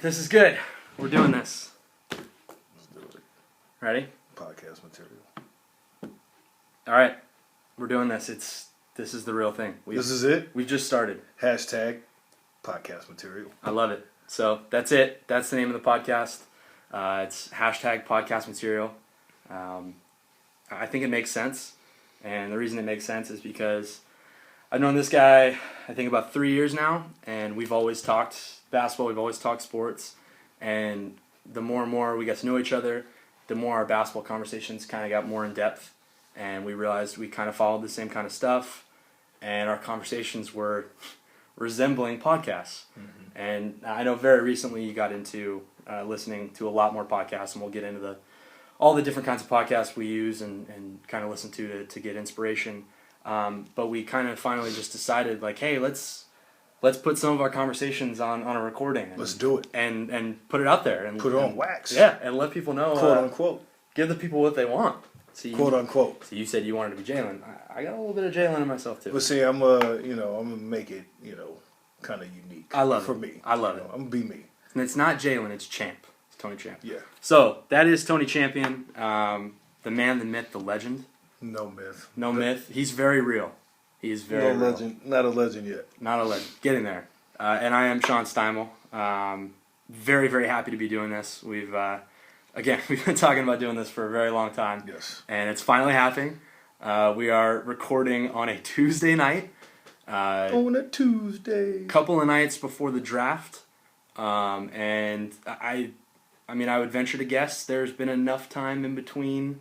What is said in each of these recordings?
this is good. We're doing this. Let's do it. Ready? Podcast material. All right. We're doing this. This is the real thing. This is it? We've just started. Hashtag podcast material. I love it. So that's it. That's the name of the podcast. It's hashtag podcast material. I think it makes sense. And the reason it makes sense is because I've known this guy, I think, about 3 years now. And we've always talked basketball. We've always talked sports. And the more and more we got to know each other, the more our basketball conversations kind of got more in depth. And we realized we kind of followed the same kind of stuff. And our conversations were resembling podcasts. Mm-hmm. And I know very recently you got into listening to a lot more podcasts, and we'll get into all the different kinds of podcasts we use and kind of listen to get inspiration. But we kind of finally just decided, like, hey, let's put some of our conversations on a recording. Let's do it. And put it out there. And put it on wax. Yeah, and let people know. Quote unquote. Give the people what they want. So quote unquote. So you said you wanted to be Jalen. I got a little bit of Jalen in myself too. But see, I'm gonna make it, kind of unique. I love for it. me. I love it. I'm gonna be me. And it's not Jalen, it's Champ. It's Tony Champ. Yeah. So that is Tony Champion, the man, the myth, the legend. No myth. No myth. He's very real. He's very no legend. Not a legend yet. Not a legend. Getting there. And I am Sean Steimel. Very, very happy to be doing this. We've been talking about doing this for a very long time. Yes. And it's finally happening. We are recording on a Tuesday night. On a Tuesday. Couple of nights before the draft. And I would venture to guess there's been enough time in between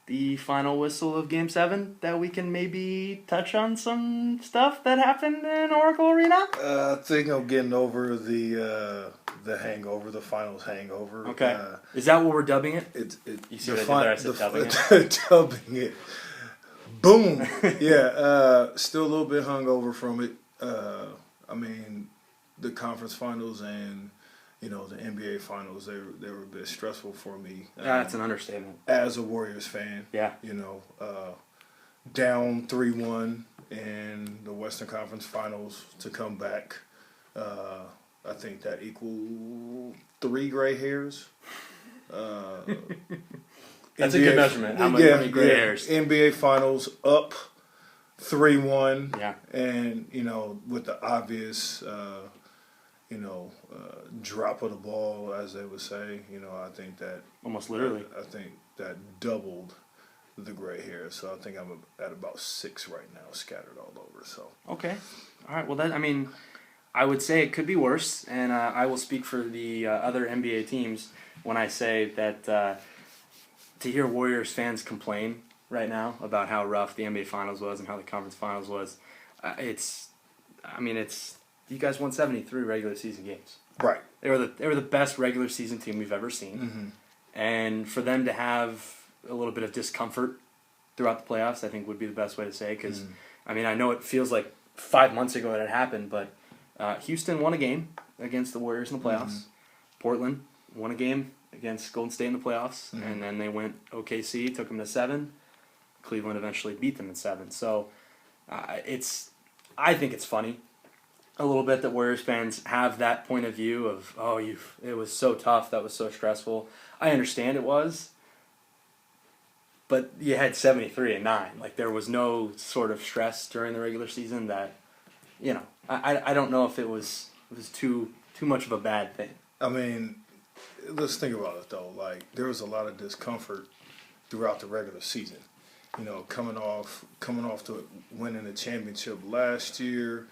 the final whistle of Game 7 that we can maybe touch on some stuff that happened in Oracle Arena? I think I'm getting over the hangover, the finals hangover. Okay. Is that what we're dubbing it? You see what I did there? I said dubbing it? Dubbing it. Boom. Yeah. Still a little bit hungover from it. The conference finals and the NBA finals, they were a bit stressful for me. That's an understatement. As a Warriors fan. Yeah. Down 3-1 in the Western Conference Finals to come back. I think that equaled 3 gray hairs. That's a good measurement. How many gray hairs? NBA Finals up 3-1. Yeah. And, with the obvious, drop of the ball, as they would say, I think that... Almost literally. I think that doubled the gray hair. So I think I'm at about 6 right now, scattered all over. So okay. All right. Well, I would say it could be worse, and I will speak for the other NBA teams when I say that to hear Warriors fans complain right now about how rough the NBA Finals was and how the Conference Finals was, it's you guys won 73 regular season games. Right. They were the best regular season team we've ever seen, mm-hmm. and for them to have a little bit of discomfort throughout the playoffs, I think would be the best way to say. Because I know it feels like 5 months ago that it happened, but Houston won a game against the Warriors in the playoffs. Mm-hmm. Portland won a game against Golden State in the playoffs, mm-hmm. and then they went OKC, took them to 7. Cleveland eventually beat them in 7. So I think it's funny a little bit that Warriors fans have that point of view of, it was so tough, that was so stressful. I understand it was, but you had 73-9. Like, there was no sort of stress during the regular season that, I don't know if it was too much of a bad thing. Let's think about it though. Like, there was a lot of discomfort throughout the regular season. Coming off to winning the championship last year.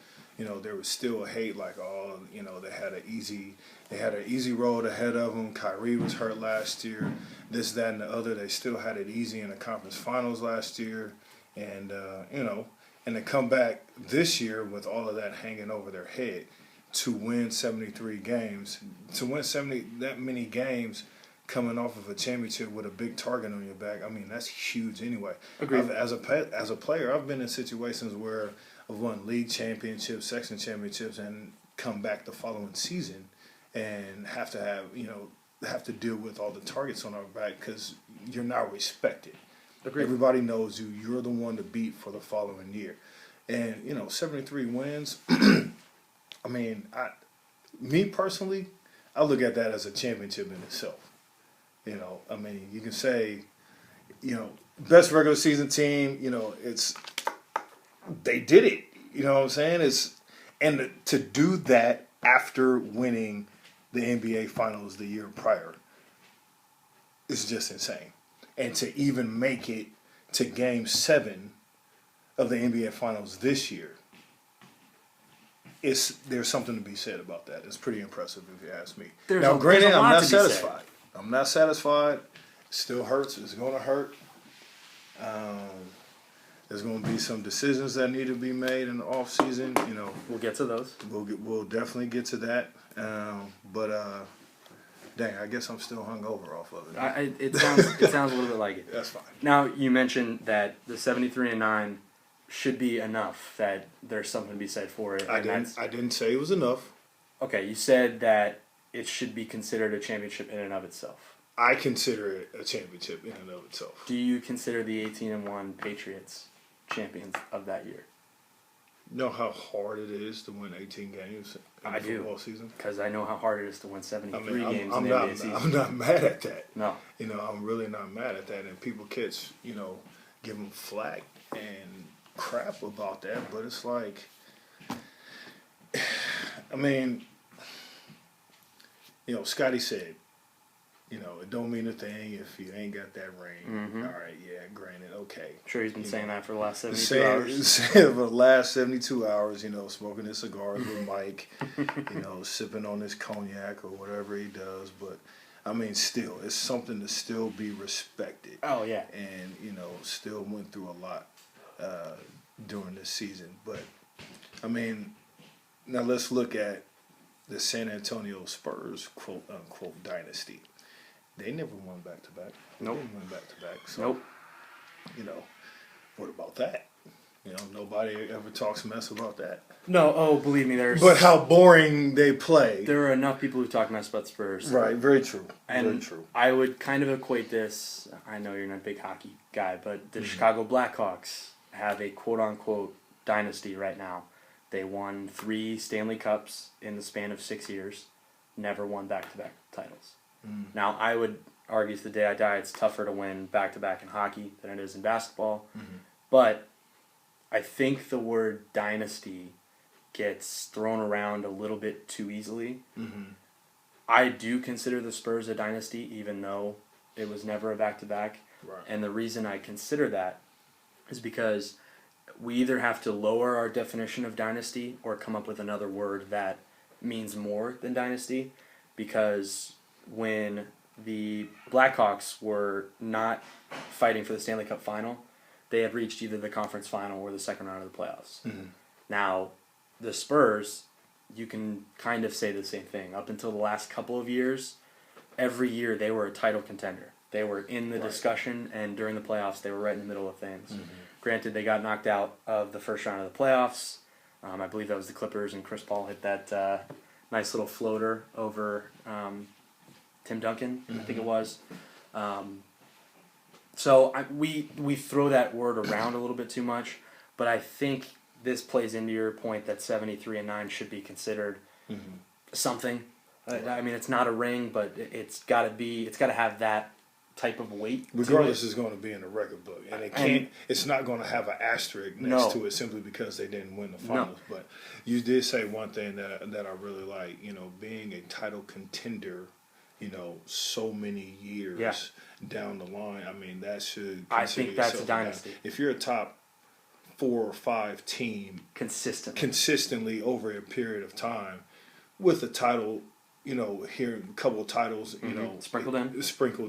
There was still a hate, like, they had an easy road ahead of them. Kyrie was hurt last year. This, that, and the other. They still had it easy in the conference finals last year, and and to come back this year with all of that hanging over their head, to win 73 games, to win that many games, coming off of a championship with a big target on your back. That's huge anyway. Agreed. As a player, I've been in situations where I've won league championships, section championships, and come back the following season and have to deal with all the targets on our back because you're not respected. Agreed. Everybody knows you. You're the one to beat for the following year. And, 73 wins. Me personally, I look at that as a championship in itself. You know, I mean, you can say, you know, best regular season team. You know, they did it. You know what I'm saying? And to do that after winning the NBA Finals the year prior is just insane. And to even make it to Game 7 of the NBA Finals this year, there's something to be said about that. It's pretty impressive if you ask me. Now, granted, I'm not satisfied. I'm not satisfied. It still hurts. It's going to hurt. There's going to be some decisions that need to be made in the off season. You know, we'll get to those. We'll definitely get to that. Dang, I guess I'm still hungover off of it. It sounds a little bit like it. That's fine. Now you mentioned that the 73-9 should be enough. That there's something to be said for it. I didn't say it was enough. Okay, you said that it should be considered a championship in and of itself. I consider it a championship in and of itself. Do you consider the 18-1 Patriots champions of that year? Know how hard it is to win 18 games in the football season? Because I know how hard it is to win 73 games in the NBA season. I'm not mad at that. No. You know, I'm really not mad at that. And people give them flack and crap about that. But it's like, I mean, you know, Scotty said, you know, it don't mean a thing if you ain't got that ring. Mm-hmm. All right, yeah, granted, okay. Sure, he's been saying that for the last 72 hours. For the last 72 hours, you know, smoking his cigars with Mike, you know, sipping on his cognac or whatever he does. But, I mean, still, it's something to still be respected. Oh, yeah. And, you know, still went through a lot during this season. But, I mean, now let's look at the San Antonio Spurs, quote-unquote, dynasty. They never won back-to-back. Nope. They didn't win back-to-back. So, nope. You know, what about that? You know, nobody ever talks mess about that. No, believe me, But how boring they play. There are enough people who talk mess about Spurs. Right, very true. And very true. I would kind of equate this, I know you're not a big hockey guy, but the Chicago Blackhawks have a quote-unquote dynasty right now. They won 3 Stanley Cups in the span of 6 years, never won back-to-back titles. Now, I would argue to the day I die, it's tougher to win back-to-back in hockey than it is in basketball. But I think the word dynasty gets thrown around a little bit too easily. I do consider the Spurs a dynasty, even though it was never a back-to-back. Right. And the reason I consider that is because we either have to lower our definition of dynasty or come up with another word that means more than dynasty, because when the Blackhawks were not fighting for the Stanley Cup final, they had reached either the conference final or the second round of the playoffs. Now, the Spurs, you can kind of say the same thing. Up until the last couple of years, every year they were a title contender. They were in the discussion, and during the playoffs, they were right in the middle of things. Granted, they got knocked out of the first round of the playoffs. I believe that was the Clippers, and Chris Paul hit that nice little floater over Tim Duncan, I think it was. So we throw that word around a little bit too much, but I think this plays into your point that 73-9 should be considered something. I mean, it's not a ring, but it's got to have that type of weight. Regardless, it's going to be in the record book, and it's not going to have an asterisk next to it simply because they didn't win the finals. No. But you did say one thing that I really like. You know, being a title contender, you know, so many years down the line. I mean, that should. I think that's a dynasty. If you're a top 4 or 5 team consistently over a period of time with a title. You know, here a couple of titles, you know, sprinkled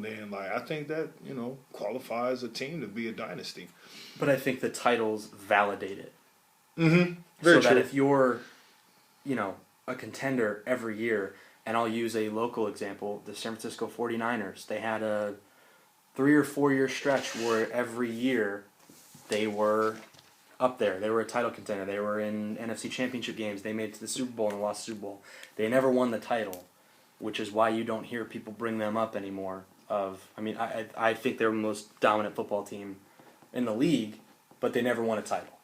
in. Like, I think that, you know, qualifies a team to be a dynasty. But I think the titles validate it. Very true. That if you're, you know, a contender every year, and I'll use a local example, the San Francisco 49ers. They had a 3 or 4 year stretch where every year they were up there. They were a title contender. They were in NFC Championship games. They made it to the Super Bowl and lost the Super Bowl. They never won the title, which is why you don't hear people bring them up anymore. I think they're the most dominant football team in the league, but they never won a title.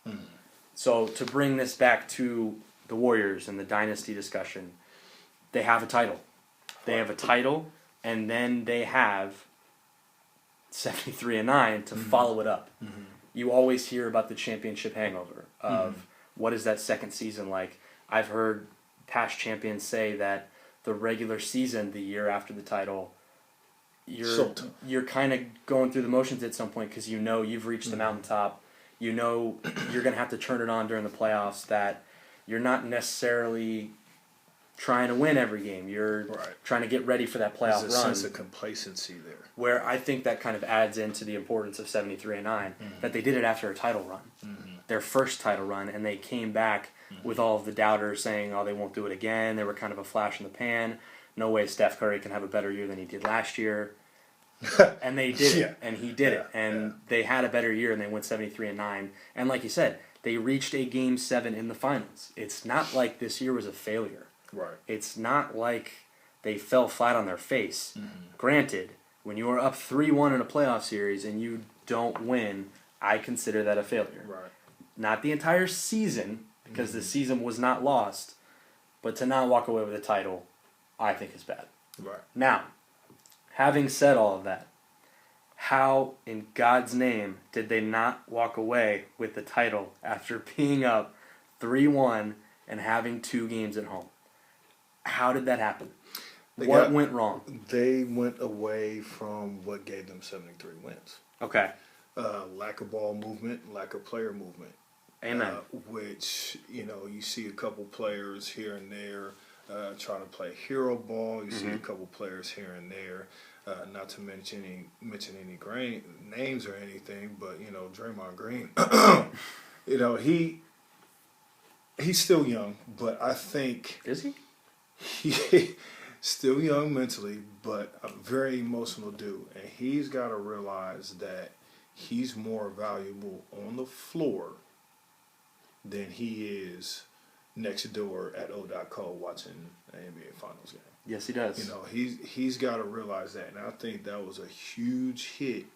So to bring this back to the Warriors and the dynasty discussion, they have a title. They have a title, and then they have 73-9 to follow it up. Mm-hmm. You always hear about the championship hangover of what is that second season like. I've heard past champions say that the regular season, the year after the title, you're kind of going through the motions at some point because you know you've reached the mountaintop. You know you're going to have to turn it on during the playoffs, that you're not necessarily trying to win every game. You're trying to get ready for that playoff run. There's a sense of complacency there. Where I think that kind of adds into the importance of 73-9, that they did it after a title run. Their first title run, and they came back with all of the doubters saying, oh, they won't do it again. They were kind of a flash in the pan. No way Steph Curry can have a better year than he did last year. And they did it, and he did it. And they had a better year, and they went 73-9. And like you said, they reached a Game 7 in the finals. It's not like this year was a failure. Right. It's not like they fell flat on their face. Granted, when you are up 3-1 in a playoff series and you don't win, I consider that a failure. Right. Not the entire season, because the season was not lost, but to not walk away with a title, I think is bad. Right. Now, having said all of that, how in God's name did they not walk away with the title after being up 3-1 and having 2 games at home? How did that happen? What went wrong? They went away from what gave them 73 wins. Okay. Lack of ball movement, lack of player movement. Amen. Which, you see a couple players here and there trying to play hero ball. You see a couple players here and there. Not to mention any names or anything, but, Draymond Green, he's still young, but I think... Is he? He still young mentally, but a very emotional dude. And he's got to realize that he's more valuable on the floor than he is next door at O.co watching an NBA Finals game. Yes, he does. He's got to realize that. And I think that was a huge hit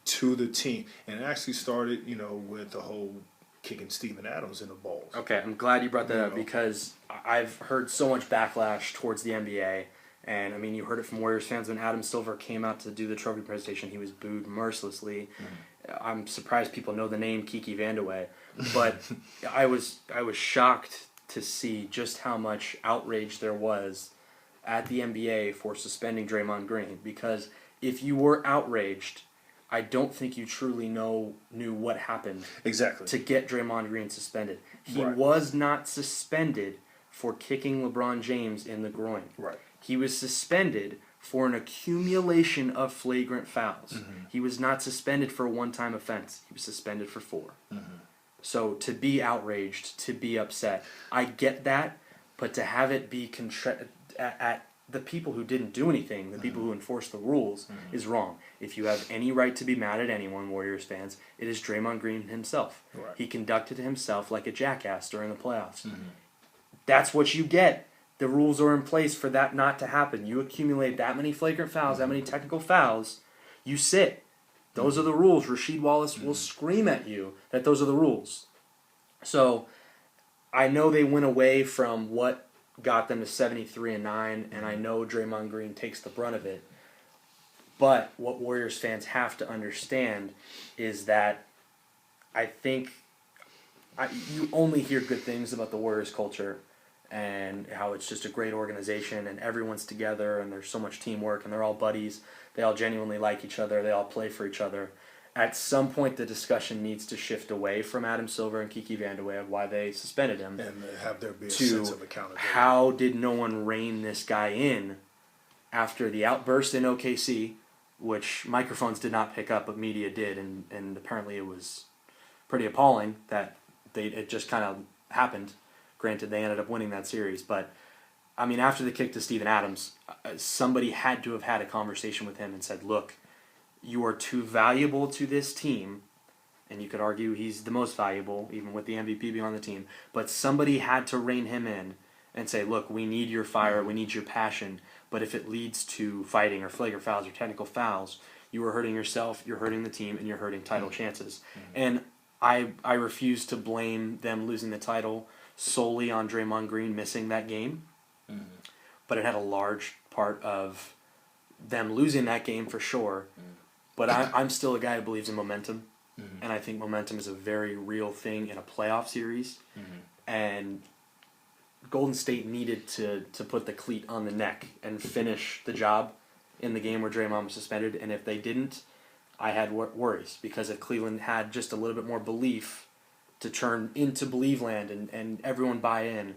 to the team. And it actually started, with the whole kicking Steven Adams in the balls. Okay, I'm glad you brought that up because I've heard so much backlash towards the NBA. And, I mean, you heard it from Warriors fans when Adam Silver came out to do the trophy presentation. He was booed mercilessly. I'm surprised people know the name Kiki Vandeweghe. But I was shocked to see just how much outrage there was at the NBA for suspending Draymond Green. Because if you were outraged, I don't think you truly knew what happened to get Draymond Green suspended. He was not suspended for kicking LeBron James in the groin. Right. He was suspended for an accumulation of flagrant fouls. He was not suspended for a one-time offense. He was suspended for 4. So to be outraged, to be upset, I get that, but to have it be at the people who didn't do anything, the people who enforced the rules, is wrong. If you have any right to be mad at anyone, Warriors fans, it is Draymond Green himself. Right. He conducted himself like a jackass during the playoffs. That's what you get. The rules are in place for that not to happen. You accumulate that many flagrant fouls, that many technical fouls, you sit. Those are the rules. Rasheed Wallace will scream at you that those are the rules. So I know they went away from what got them to 73-9, and I know Draymond Green takes the brunt of it. But what Warriors fans have to understand is that I think you only hear good things about the Warriors culture and how it's just a great organization and everyone's together and there's so much teamwork and they're all buddies. They all genuinely like each other. They all play for each other. At some point, the discussion needs to shift away from Adam Silver and Kiki Vandeweghe of why they suspended him. And have there be a sense of accountability. How did no one rein this guy in after the outburst in OKC, which microphones did not pick up, but media did, and apparently it was pretty appalling that it just kind of happened. Granted, they ended up winning that series, but I mean, after the kick to Steven Adams, somebody had to have had a conversation with him and said, look, you are too valuable to this team, and you could argue he's the most valuable, even with the MVP being on the team, but somebody had to rein him in and say, look, we need your fire, we need your passion, but if it leads to fighting or flagrant fouls or technical fouls, you are hurting yourself, you're hurting the team, and you're hurting title chances. And I refuse to blame them losing the title solely on Draymond Green missing that game. but it had a large part of them losing that game for sure. But I'm still a guy who believes in momentum, and I think momentum is a very real thing in a playoff series. And Golden State needed to put the cleat on the neck and finish the job in the game where Draymond was suspended. And if they didn't, I had worries, because if Cleveland had just a little bit more belief to turn into Believe Land and everyone buy in,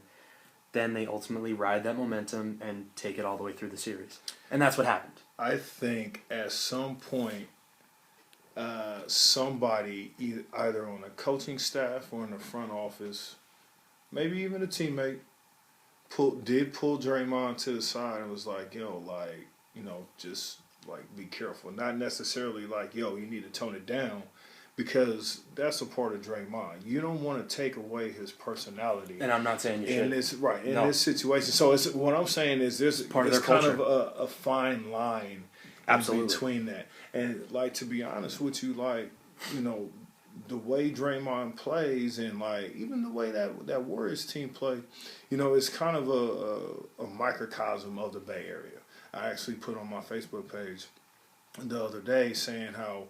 then they ultimately ride that momentum and take it all the way through the series. And that's what happened. I think at some point, somebody either on the coaching staff or in the front office, maybe even a teammate, did pull Draymond to the side and was like, yo, like, you know, just like be careful. Not necessarily like, yo, you need to tone it down, because that's a part of Draymond. You don't want to take away his personality. And I'm not saying you should. In this situation. So what I'm saying is there's part of their kind culture. of a fine line Absolutely. in between that. And like, to be honest with you, like, you know, the way Draymond plays and like even the way that Warriors team play, you know, it's kind of a microcosm of the Bay Area. I actually put on my Facebook page the other day saying how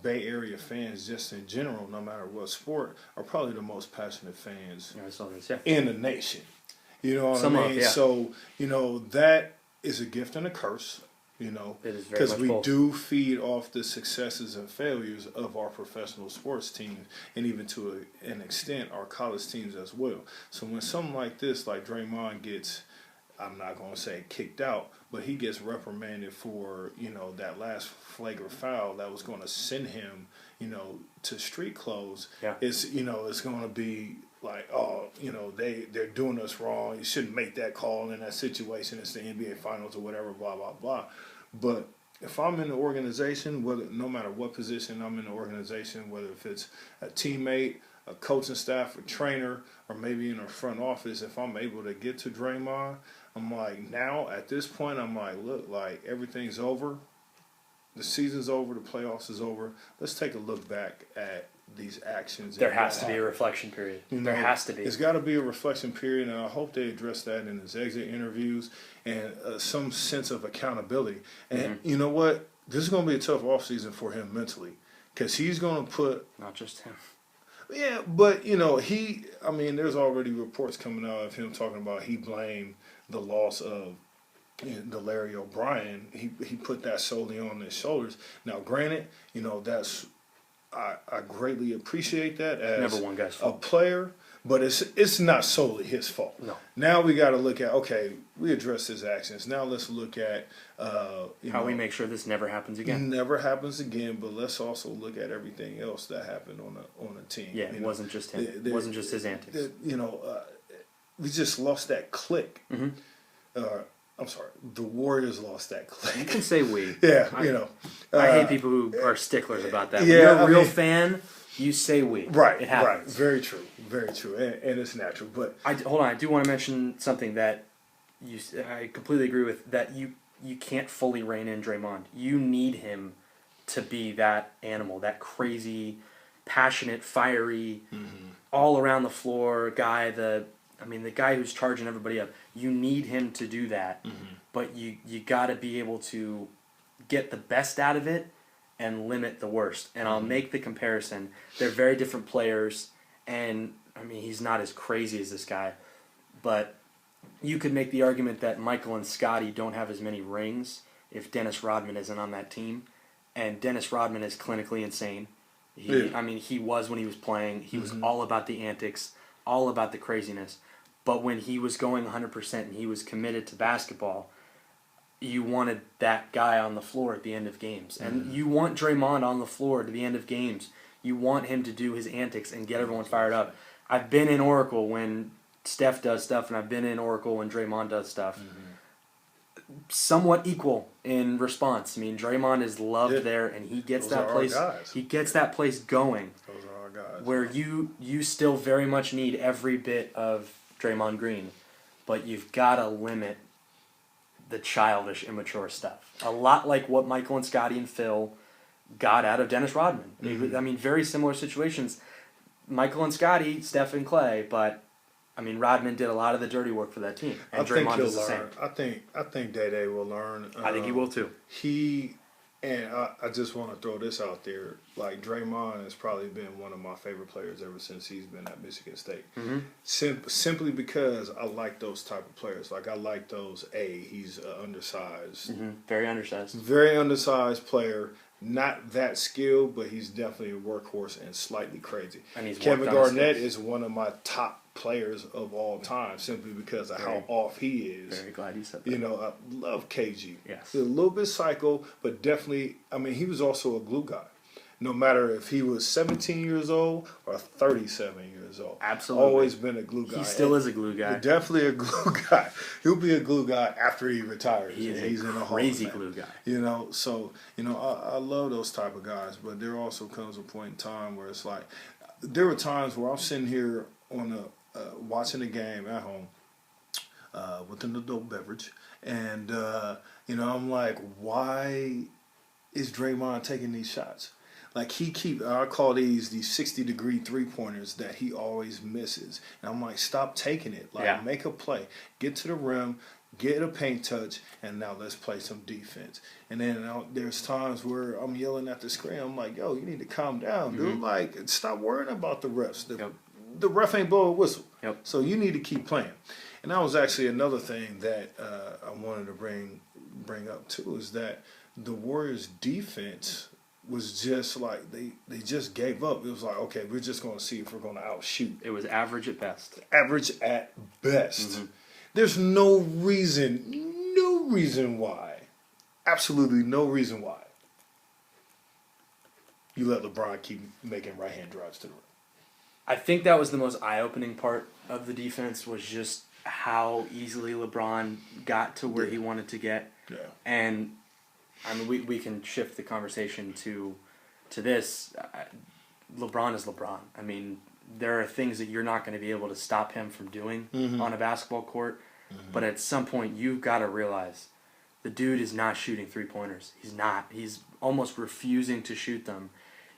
Bay Area fans, just in general, no matter what sport, are probably the most passionate fans I saw this, yeah. in the nation. You know what I mean? Yeah. So, you know, that is a gift and a curse, you know, It is very because much we both. do feed off the successes and failures of our professional sports teams, and even to an extent our college teams as well. So when something like this, like Draymond gets, I'm not going to say kicked out, but he gets reprimanded for, you know, that last flagrant foul that was going to send him, you know, to street clothes. Yeah. It's, you know, it's going to be like, oh, you know, they're doing us wrong. You shouldn't make that call in that situation. It's the NBA Finals or whatever, blah, blah, blah. But if I'm in the organization, no matter what position I'm in the organization, whether if it's a teammate, a coaching staff, a trainer, or maybe in a front office, if I'm able to get to Draymond, I'm like, now at this point, I'm like, look, like everything's over. The season's over. The playoffs is over. Let's take a look back at these actions. There has to be a reflection period. You know, there has to be. It's got to be a reflection period, and I hope they address that in his exit interviews and some sense of accountability. And you know what? This is going to be a tough offseason for him mentally, because he's going to put... Not just him. Yeah, but, you know, there's already reports coming out of him talking about he blamed the loss of the Larry O'Brien. He put that solely on his shoulders. Now, granted, you know, that's... I greatly appreciate that as Never one guy's fault. a player, but it's not solely his fault. No. Now we got to look at, okay, we address his actions. Now let's look at how we make sure this never happens again. Never happens again, but let's also look at everything else that happened on a team. Yeah, it wasn't just him. It wasn't just his antics. You know, we just lost that click. I'm sorry, the Warriors lost that click. You can say we. Yeah, you know. I hate people who are sticklers about that. Yeah, when you're a real fan, you say we. Right, it happens. Right. Very true, and it's natural. But hold on, I do want to mention something that I completely agree with. That you can't fully rein in Draymond. You need him to be that animal, that crazy, passionate, fiery, all around the floor guy. The guy who's charging everybody up. You need him to do that, but you got to be able to get the best out of it and limit the worst. And I'll make the comparison. They're very different players, and he's not as crazy as this guy, but you could make the argument that Michael and Scotty don't have as many rings if Dennis Rodman isn't on that team, and Dennis Rodman is clinically insane. He was when he was playing. He was all about the antics, all about the craziness. But when he was going 100% and he was committed to basketball, you wanted that guy on the floor at the end of games. And you want Draymond on the floor to the end of games. You want him to do his antics and get everyone fired up. I've been in Oracle when Steph does stuff, and I've been in Oracle when Draymond does stuff. Somewhat equal in response. Draymond is loved there, and he gets that place. He gets that place going. Those are our guys. Where you still very much need every bit of Draymond Green, but you've got to limit the childish, immature stuff. A lot like what Michael and Scotty and Phil got out of Dennis Rodman. Very similar situations. Michael and Scotty, Steph and Clay, but I mean, Rodman did a lot of the dirty work for that team, and I think Draymond he'll is the same. learn. I think Day will learn. I think he will too. I just want to throw this out there. Like, Draymond has probably been one of my favorite players ever since he's been at Michigan State. Mm-hmm. Simply because I like those type of players. Like, I like those. He's undersized. Mm-hmm. Very undersized. Very undersized player. Not that skilled, but he's definitely a workhorse and slightly crazy. And Kevin Garnett is one of my top players of all time, simply because of how off he is. Very glad you said that. You know, I love KG. Yes. He's a little bit psycho, but definitely, I mean, he was also a glue guy. No matter if he was 17 years old or 37 years old. Absolutely. Always been a glue guy. He still is a glue guy. Definitely a glue guy. He'll be a glue guy after he retires. He's in a crazy glue guy. You know, so, you know, I love those type of guys, but there also comes a point in time where it's like, there were times where I'm sitting here on watching a game at home with an adult beverage, and, you know, I'm like, why is Draymond taking these shots? Like, I call these 60-degree three-pointers that he always misses. And I'm like, stop taking it. Like, make a play. Get to the rim, get a paint touch, and now let's play some defense. And then there's times where I'm yelling at the screen. I'm like, yo, you need to calm down, dude. Like, stop worrying about the refs. The ref ain't blow a whistle. Yep. So you need to keep playing. And that was actually another thing that I wanted to bring up, too, is that the Warriors' defense was just like they just gave up. It was like, okay, we're just going to see if we're going to outshoot. It was average at best. Average at best. There's no reason why, absolutely no reason why you let LeBron keep making right-hand drives to the rim. I think that was the most eye-opening part of the defense, was just how easily LeBron got to where he wanted to get. Yeah. And I mean, we can shift the conversation to this. LeBron is LeBron. I mean, there are things that you're not going to be able to stop him from doing on a basketball court. But at some point, you've got to realize the dude is not shooting three-pointers. He's not. He's almost refusing to shoot them.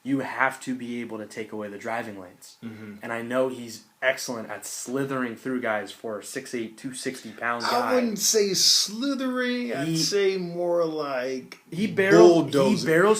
You have to be able to take away the driving lanes. And I know he's excellent at slithering through guys for a 6'8", 260-pound guy. I wouldn't say slithering. I'd say more like he barrels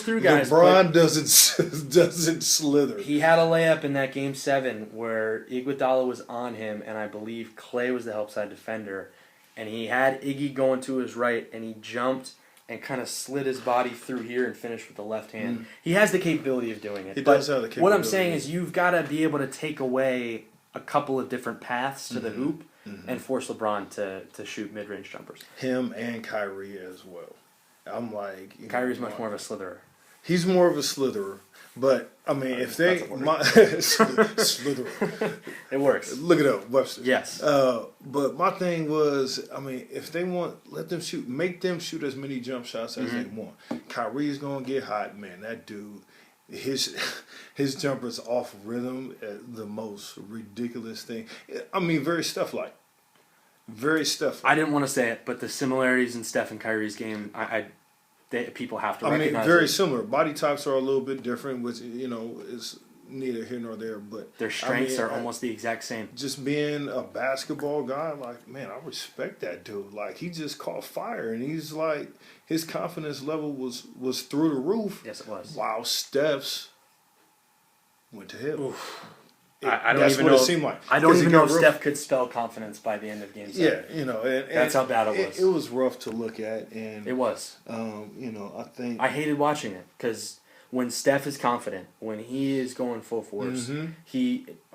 through guys. LeBron doesn't slither. He had a layup in that Game 7 where Iguodala was on him, and I believe Clay was the help side defender. And he had Iggy going to his right, and he jumped and kind of slid his body through here and finished with the left hand. He has the capability of doing it. He does have the capability. What I'm saying is you've got to be able to take away a couple of different paths to the hoop and force LeBron to shoot mid-range jumpers. Him and Kyrie as well. I'm like... Kyrie's much more of a slitherer. He's more of a slitherer. But, I mean, if they... Slitherer. It works. Look it up, Webster. Yes. But my thing was, I mean, if they want, let them shoot. Make them shoot as many jump shots as they want. Kyrie's going to get hot. Man, that dude, his jumper's off rhythm, the most ridiculous thing. I mean, very Steph-like. I didn't want to say it, but the similarities in Steph and Kyrie's game, people have to recognize. I mean, very similar. Body types are a little bit different, which, you know, is neither here nor there. But their strengths are almost the exact same. Just being a basketball guy, like, man, I respect that dude. Like, he just caught fire, and he's like, his confidence level was through the roof. Yes, it was. While Steph's went to hell. I don't even know. It seemed like. I don't even know if Steph could spell confidence by the end of Game 7. Yeah, you know, and that's how bad it was. It was rough to look at, and it was. You know, I think I hated watching it because when Steph is confident, when he is going full force,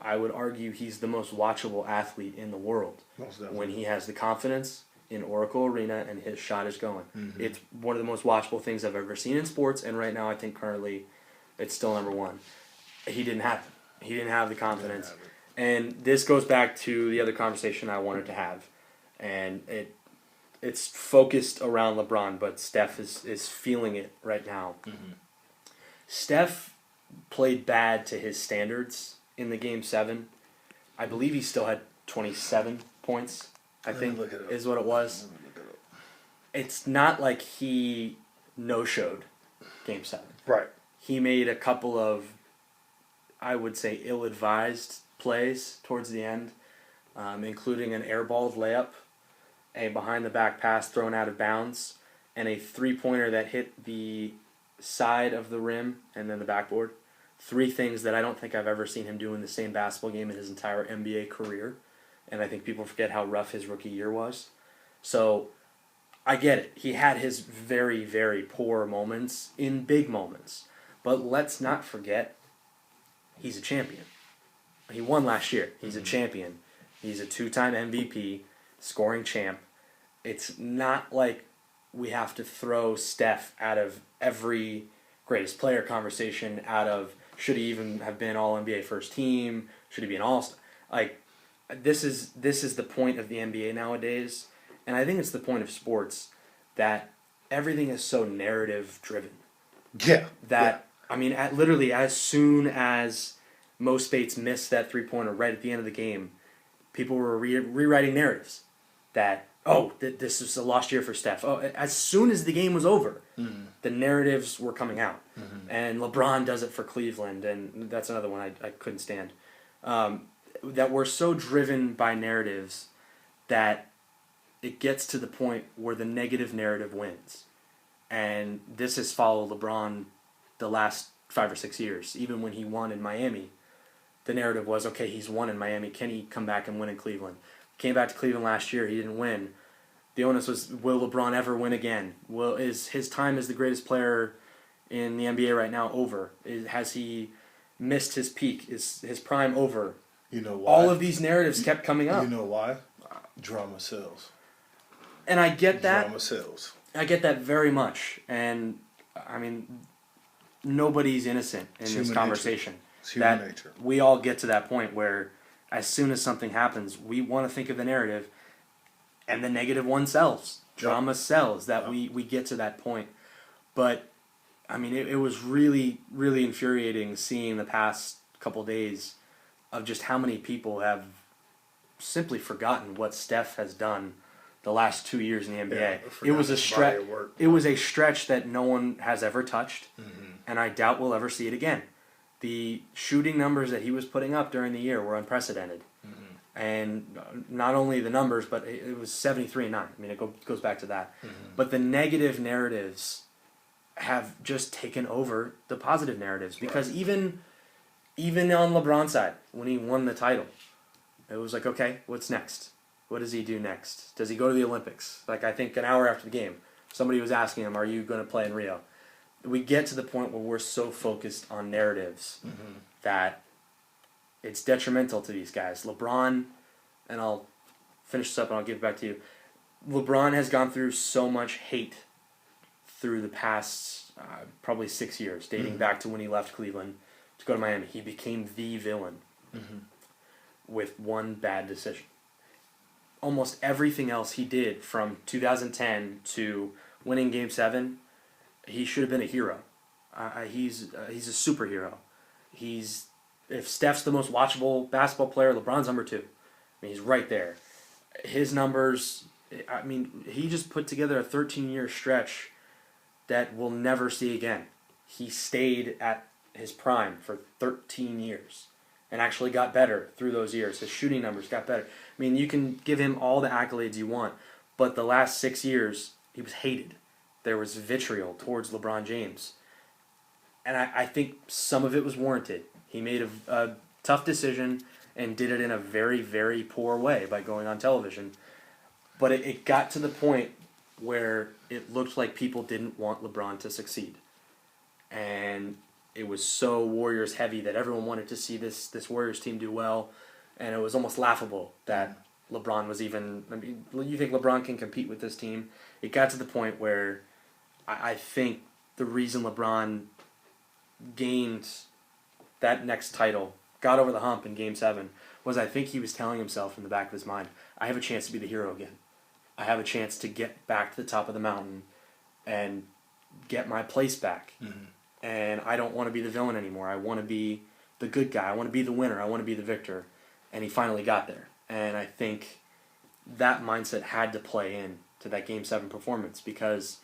I would argue he's the most watchable athlete in the world. When he has the confidence in Oracle Arena and his shot is going, it's one of the most watchable things I've ever seen in sports. And right now, I think currently, it's still number one. He didn't have it. He didn't have the confidence. And this goes back to the other conversation I wanted to have. And it's focused around LeBron, but Steph is feeling it right now. Steph played bad to his standards in the Game 7. I believe he still had 27 points, I think, is what it was. It's not like he no-showed Game 7. Right. He made a couple of, I would say, ill-advised plays towards the end, including an airballed layup, a behind-the-back pass thrown out of bounds, and a three-pointer that hit the side of the rim and then the backboard. 3 things that I don't think I've ever seen him do in the same basketball game in his entire NBA career. And I think people forget how rough his rookie year was. So I get it. He had his very, very poor moments in big moments. But let's not forget, he's a champion. He won last year. He's a champion. He's a 2-time MVP, scoring champ. It's not like we have to throw Steph out of every greatest player conversation, out of should he even have been All-NBA first team, should he be an All-Star. Like, this is the point of the NBA nowadays, and I think it's the point of sports that everything is so narrative driven. Yeah. I mean, literally as soon as Mo Spates missed that 3-pointer right at the end of the game, people were rewriting narratives that, this is a lost year for Steph. Oh, as soon as the game was over, the narratives were coming out. And LeBron does it for Cleveland, and that's another one I couldn't stand. That we're so driven by narratives that it gets to the point where the negative narrative wins. And this has followed LeBron the last 5 or 6 years. Even when he won in Miami, the narrative was, okay, he's won in Miami. Can he come back and win in Cleveland? Came back to Cleveland last year. He didn't win. The onus was, will LeBron ever win again? Is his time as the greatest player in the NBA right now over? Has he missed his peak? Is his prime over? You know why? All of these narratives kept coming up. You know why? Drama sells. And I get that. Drama sells. I get that very much. And, I mean, nobody's innocent in this conversation. It's human nature. We all get to that point where as soon as something happens, we want to think of the narrative, and the negative one sells. Drama sells. We get to that point. But, I mean, it was really, really infuriating seeing the past couple days of just how many people have simply forgotten what Steph has done the last 2 years in the NBA. Yeah, it was a stretch. It was a stretch that no one has ever touched, and I doubt we'll ever see it again. The shooting numbers that he was putting up during the year were unprecedented, and not only the numbers, but it was 73-9. I mean, it goes back to that. But the negative narratives have just taken over the positive narratives because even on LeBron's side, when he won the title, it was like, okay, what's next? What does he do next? Does he go to the Olympics? Like, I think an hour after the game, somebody was asking him, are you going to play in Rio? We get to the point where we're so focused on narratives that it's detrimental to these guys. LeBron, and I'll finish this up and I'll give it back to you. LeBron has gone through so much hate through the past probably 6 years, dating back to when he left Cleveland to go to Miami. He became the villain with one bad decision. Almost everything else he did from 2010 to winning Game 7, he should have been a hero. He's a superhero. If Steph's the most watchable basketball player, LeBron's number 2. I mean, he's right there. His numbers, I mean, he just put together a 13-year stretch that we'll never see again. He stayed at his prime for 13 years and actually got better through those years. His shooting numbers got better. I mean, you can give him all the accolades you want, but the last 6 years, he was hated. There was vitriol towards LeBron James. And I think some of it was warranted. He made a tough decision and did it in a very, very poor way by going on television. But it got to the point where it looked like people didn't want LeBron to succeed. And it was so Warriors heavy that everyone wanted to see this Warriors team do well. And it was almost laughable that LeBron was even... I mean, you think LeBron can compete with this team? It got to the point where I think the reason LeBron gained that next title, got over the hump in Game 7, was I think he was telling himself in the back of his mind, I have a chance to be the hero again. I have a chance to get back to the top of the mountain and get my place back. And I don't want to be the villain anymore. I want to be the good guy. I want to be the winner. I want to be the victor. And he finally got there. And I think that mindset had to play in to that Game 7 performance because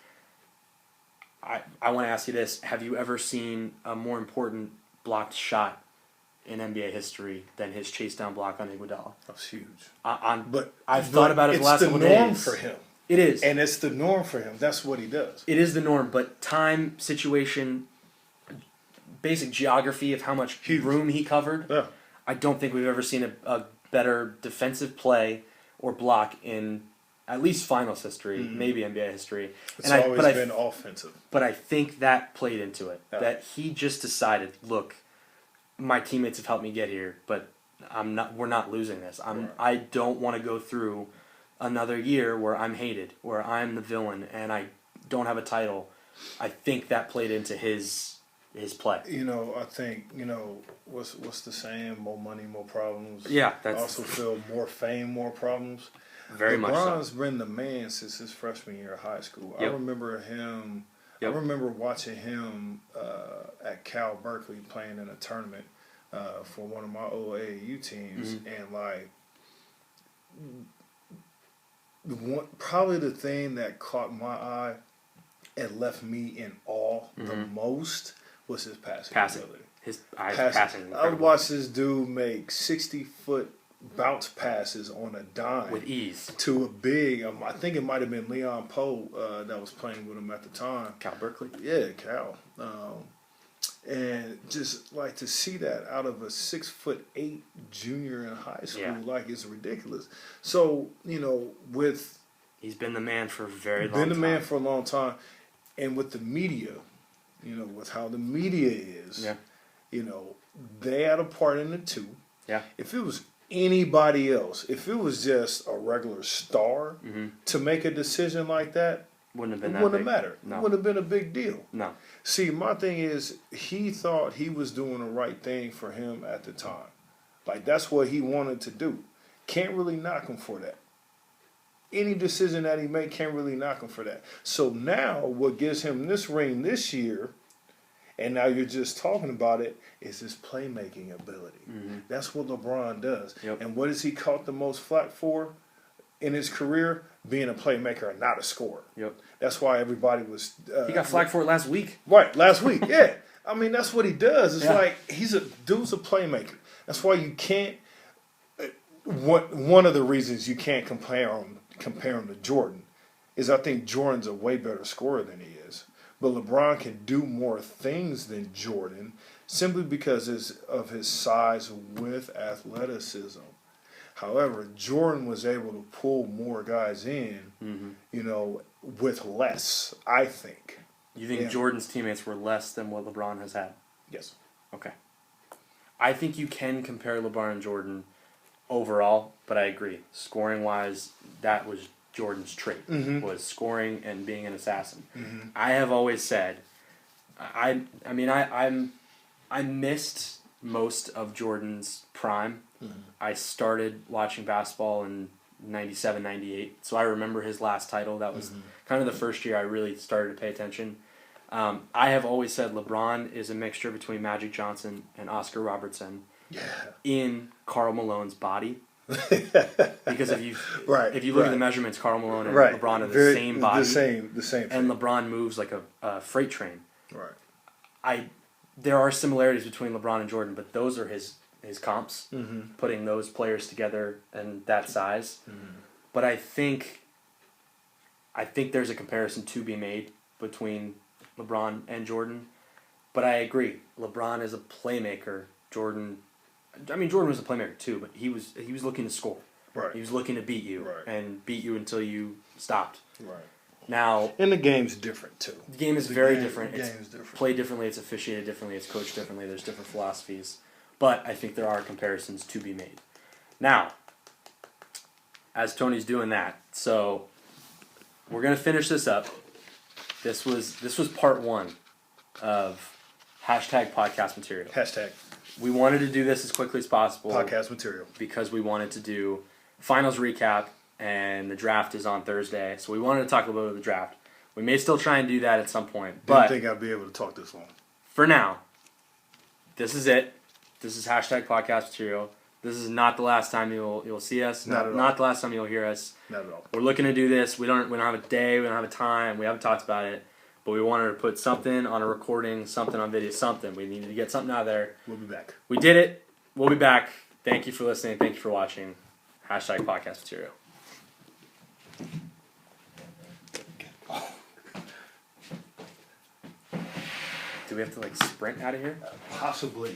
I want to ask you this. Have you ever seen a more important blocked shot in NBA history than his chase down block on Iguodala. That's huge. I've thought about it the last couple of days. It's the norm for him. It is. And it's the norm for him. That's what he does. It is the norm, but time, situation, basic geography of how much room he covered, I don't think we've ever seen a better defensive play or block in at least finals history, maybe NBA history. It's always been offensive. But I think that played into it. Yeah. That he just decided, look, my teammates have helped me get here, but we're not losing this. I don't want to go through another year where I'm hated, where I'm the villain, and I don't have a title. I think that played into his play. I think, what's the saying? More money, more problems. Yeah. I also feel more fame, more problems. Very much so. LeBron's been the man since his freshman year of high school. Yep. I remember him. Yep. I remember watching him at Cal Berkeley playing in a tournament for one of my old AAU teams, and probably the thing that caught my eye and left me in awe the most was his passing ability. His passing. I watched this dude make 60-foot bounce passes on a dime with ease to a big. I think it might have been Leon Poe that was playing with him at the time. Cal Berkeley. Yeah, Cal. And just like to see that out of a 6'8" junior in high school, it's ridiculous. So he's been the man for a very long time. Been the man for a long time, and with the media, with how the media is, they had a part in it too. Yeah. If it was anybody else, if it was just a regular star to make a decision like that, wouldn't have mattered. No. It wouldn't have been a big deal. No. See, my thing is, he thought he was doing the right thing for him at the time. Like, that's what he wanted to do. Can't really knock him for that. Any decision that he made, can't really knock him for that. So now, what gives him this ring this year, and now you're just talking about it, is his playmaking ability. That's what LeBron does. Yep. And what has he caught the most flack for in his career? Being a playmaker and not a scorer. Yep. That's why everybody was... he got flack for it last week. Right, last week, yeah. I mean, that's what he does. It's like, dude's a playmaker. That's why you can't... One of the reasons you can't compare him to Jordan is I think Jordan's a way better scorer than he is. But LeBron can do more things than Jordan simply because of his size with athleticism. However, Jordan was able to pull more guys in, with less, I think. You think Jordan's teammates were less than what LeBron has had? Yes. Okay. I think you can compare LeBron and Jordan overall, but I agree. Scoring-wise, that was Jordan's trait, was scoring and being an assassin. I have always said, I missed most of Jordan's prime. I started watching basketball in 97, 98, so I remember his last title. That was kind of the first year I really started to pay attention. I have always said LeBron is a mixture between Magic Johnson and Oscar Robertson in Karl Malone's body. Because if you look at the measurements, Karl Malone and LeBron are the same body. The same. And LeBron moves like a freight train. Right. There are similarities between LeBron and Jordan, but those are his comps, putting those players together and that size. But I think there's a comparison to be made between LeBron and Jordan. But I agree, LeBron is a playmaker. Jordan was a playmaker too, but he was looking to score. Right. He was looking to beat you and beat you until you stopped. Right. Now, and the game's different too. The game is very different. The it's game's different. Played differently. It's officiated differently. It's coached differently. There's different philosophies. But I think there are comparisons to be made. Now, as Tony's doing that, so we're gonna finish this up. This was part one of hashtag podcast material. Hashtag. We wanted to do this as quickly as possible. Podcast material. Because we wanted to do finals recap, and the draft is on Thursday. So we wanted to talk a little bit of the draft. We may still try and do that at some point. But didn't think I'd be able to talk this long. For now, this is it. This is hashtag podcast material. This is not the last time you'll see us. Not the last time you'll hear us. Not at all. We're looking to do this. We don't have a day. We don't have a time. We haven't talked about it. But we wanted to put something on a recording, something on video, something. We needed to get something out there. We'll be back. We did it. we'll be back. Thank you for listening. Thank you for watching. Hashtag podcast material. Do we have to sprint out of here? Possibly.